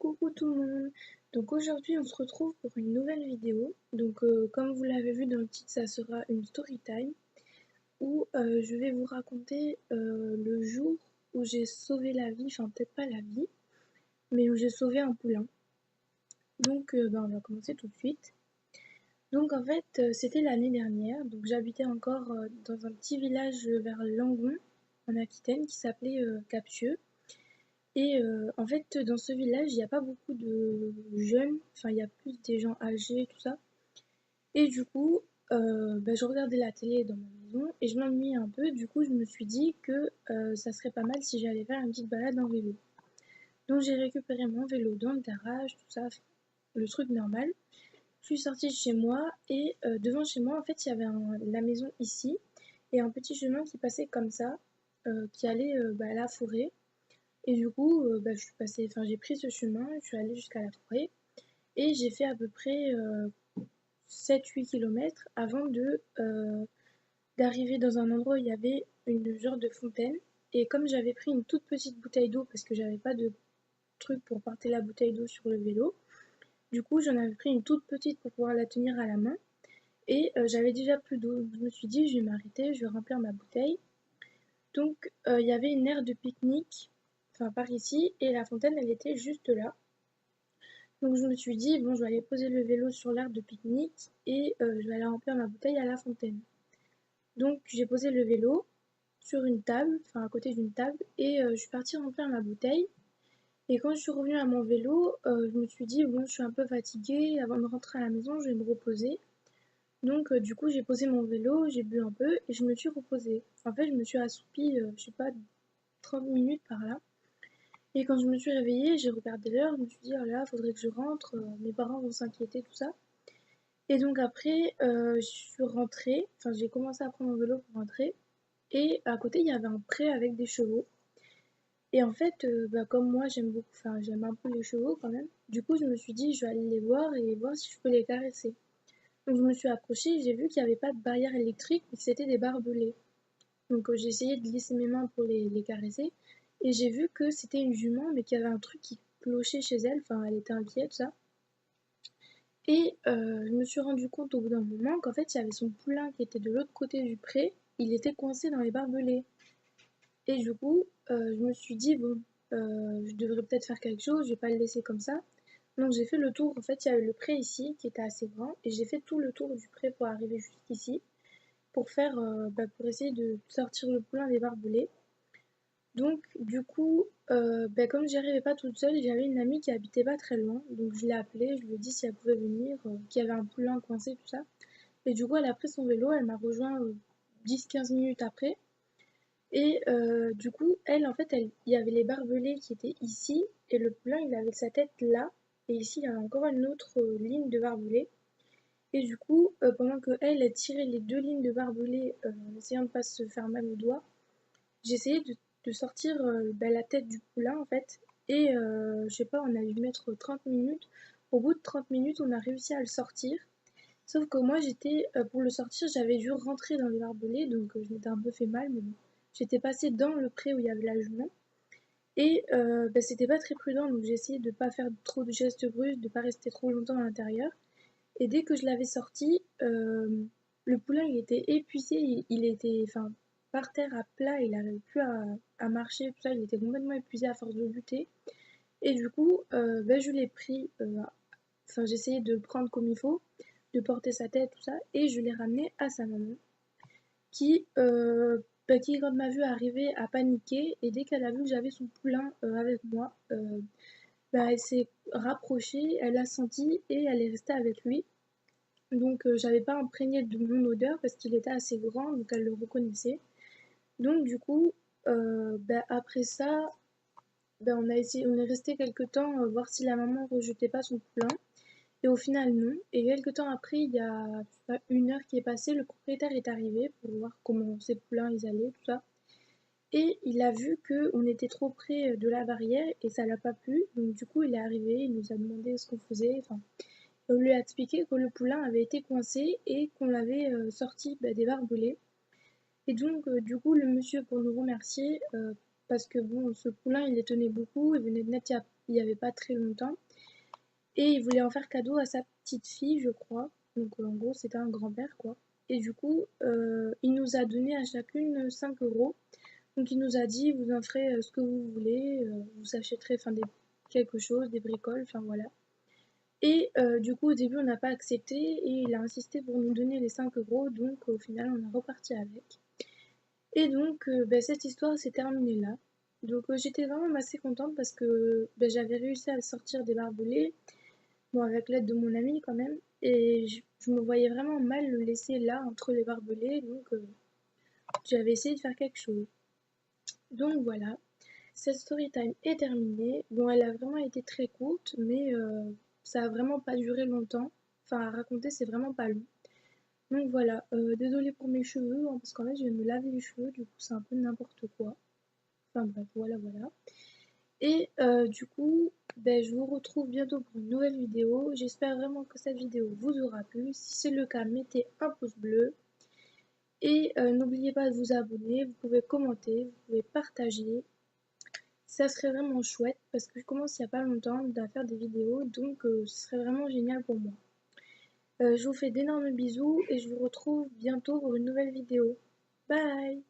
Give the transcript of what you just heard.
Coucou tout le monde. Donc aujourd'hui on se retrouve pour une nouvelle vidéo. Donc comme vous l'avez vu dans le titre, ça sera une story time où je vais vous raconter le jour où j'ai sauvé la vie, enfin peut-être pas la vie, mais où j'ai sauvé un poulain. Donc on va commencer tout de suite. Donc en fait c'était l'année dernière, donc j'habitais encore dans un petit village vers Langon en Aquitaine qui s'appelait Captieux. Et en fait, dans ce village, il n'y a pas beaucoup de jeunes, enfin, il y a plus des gens âgés, tout ça. Et du coup, je regardais la télé dans ma maison et je m'ennuyais un peu. Du coup, je me suis dit que ça serait pas mal si j'allais faire une petite balade en vélo. Donc, j'ai récupéré mon vélo dans le garage, tout ça, enfin, le truc normal. Je suis sortie de chez moi et devant chez moi, en fait, il y avait la maison ici et un petit chemin qui passait comme ça, qui allait à la forêt. Et du coup, je suis passée, enfin j'ai pris ce chemin, je suis allée jusqu'à la forêt et j'ai fait à peu près 7-8 km avant d'arriver dans un endroit où il y avait une genre de fontaine. Et comme j'avais pris une toute petite bouteille d'eau parce que j'avais pas de truc pour porter la bouteille d'eau sur le vélo, du coup j'en avais pris une toute petite pour pouvoir la tenir à la main. Et j'avais déjà plus d'eau. Je me suis dit, je vais m'arrêter, je vais remplir ma bouteille. Donc il y avait une aire de pique-nique, enfin par ici, et la fontaine elle était juste là. Donc je me suis dit, bon, je vais aller poser le vélo sur l'aire de pique-nique et je vais aller remplir ma bouteille à la fontaine. Donc j'ai posé le vélo sur une table, enfin à côté d'une table, et je suis partie remplir ma bouteille. Et quand je suis revenue à mon vélo, je me suis dit, bon, je suis un peu fatiguée, avant de rentrer à la maison, je vais me reposer. Donc du coup, j'ai posé mon vélo, j'ai bu un peu et je me suis reposée. En fait, je me suis assoupie, je sais pas, 30 minutes par là. Et quand je me suis réveillée, j'ai regardé l'heure, je me suis dit, oh là, faudrait que je rentre, mes parents vont s'inquiéter, tout ça. Et donc après, je suis rentrée, enfin j'ai commencé à prendre mon vélo pour rentrer, et à côté il y avait un pré avec des chevaux. Et en fait, comme moi j'aime beaucoup, enfin j'aime un peu les chevaux quand même, du coup je me suis dit, je vais aller les voir et voir si je peux les caresser. Donc je me suis approchée et j'ai vu qu'il n'y avait pas de barrière électrique, mais que c'était des barbelés. Donc j'ai essayé de glisser mes mains pour les caresser. Et j'ai vu que c'était une jument, mais qu'il y avait un truc qui clochait chez elle. Enfin, elle était inquiète, ça. Et je me suis rendu compte au bout d'un moment qu'en fait, il y avait son poulain qui était de l'autre côté du pré. Il était coincé dans les barbelés. Et du coup, je me suis dit, bon, je devrais peut-être faire quelque chose, je vais pas le laisser comme ça. Donc j'ai fait le tour. En fait, il y avait le pré ici qui était assez grand. Et j'ai fait tout le tour du pré pour arriver jusqu'ici. Pour faire, pour essayer de sortir le poulain des barbelés. Donc, du coup, comme j'y arrivais pas toute seule, j'avais une amie qui habitait pas très loin. Donc, je l'ai appelée, je lui ai dit si elle pouvait venir, qu'il y avait un poulain coincé, tout ça. Et du coup, elle a pris son vélo, elle m'a rejoint 10-15 minutes après. Et du coup, elle, en fait, il y avait les barbelés qui étaient ici, et le poulain, il avait sa tête là. Et ici, il y avait encore une autre ligne de barbelés. Et du coup, pendant que elle tirait les deux lignes de barbelés en essayant de pas se faire mal aux doigts, j'essayais de sortir la tête du poulain en fait. Et je sais pas, on a dû mettre 30 minutes. Au bout de 30 minutes, on a réussi à le sortir. Sauf que moi, pour le sortir, j'avais dû rentrer dans les barbelés, donc je m'étais un peu fait mal, mais bon. J'étais passée dans le pré où il y avait la jument. Et c'était pas très prudent, donc j'ai essayé de pas faire trop de gestes brusques, de pas rester trop longtemps à l'intérieur. Et dès que je l'avais sorti, le poulain il était épuisé, il était par terre à plat, il n'arrivait plus à marcher, tout ça, il était complètement épuisé à force de lutter. Et du coup, je l'ai pris, j'ai essayé de le prendre comme il faut, de porter sa tête, tout ça, et je l'ai ramené à sa maman, qui, quand m'a vu arriver, a paniqué, et dès qu'elle a vu que j'avais son poulain avec moi, elle s'est rapprochée, elle l'a senti, et elle est restée avec lui. Donc j'avais pas imprégné de mon odeur parce qu'il était assez grand, donc elle le reconnaissait. Donc du coup, après ça, on est resté quelques temps voir si la maman rejetait pas son poulain. Et au final non. Et quelques temps après, il y a je sais pas, une heure qui est passée, le propriétaire est arrivé pour voir comment ces poulains ils allaient, tout ça. Et il a vu que on était trop près de la barrière et ça l'a pas plu. Donc du coup il est arrivé, il nous a demandé ce qu'on faisait. Enfin, on lui a expliqué que le poulain avait été coincé et qu'on l'avait sorti des barbelés. Et donc, du coup, le monsieur, pour nous remercier, parce que bon, ce poulain, il les tenait beaucoup, il venait de naître il y avait pas très longtemps, et il voulait en faire cadeau à sa petite fille, je crois. Donc en gros, c'était un grand-père, quoi. Et du coup, il nous a donné à chacune 5 euros. Donc il nous a dit, vous en ferez ce que vous voulez, vous achèterez quelque chose, des bricoles, enfin voilà. Et du coup, au début, on n'a pas accepté et il a insisté pour nous donner les 5 euros, donc au final, on a reparti avec. Et donc, cette histoire s'est terminée là. Donc j'étais vraiment assez contente parce que j'avais réussi à sortir des barbelés, bon, avec l'aide de mon ami quand même, et je me voyais vraiment mal le laisser là entre les barbelés, donc j'avais essayé de faire quelque chose. Donc voilà, cette story time est terminée. Bon, elle a vraiment été très courte, mais ça a vraiment pas duré longtemps. Enfin, à raconter, c'est vraiment pas long. Donc voilà, désolée pour mes cheveux, hein, parce qu'en fait, je viens de me laver les cheveux, du coup, c'est un peu n'importe quoi. Enfin bref, voilà, voilà. Et du coup, je vous retrouve bientôt pour une nouvelle vidéo. J'espère vraiment que cette vidéo vous aura plu. Si c'est le cas, mettez un pouce bleu. Et n'oubliez pas de vous abonner, vous pouvez commenter, vous pouvez partager. Ça serait vraiment chouette parce que je commence il n'y a pas longtemps à faire des vidéos, donc ce serait vraiment génial pour moi. Je vous fais d'énormes bisous et je vous retrouve bientôt pour une nouvelle vidéo. Bye!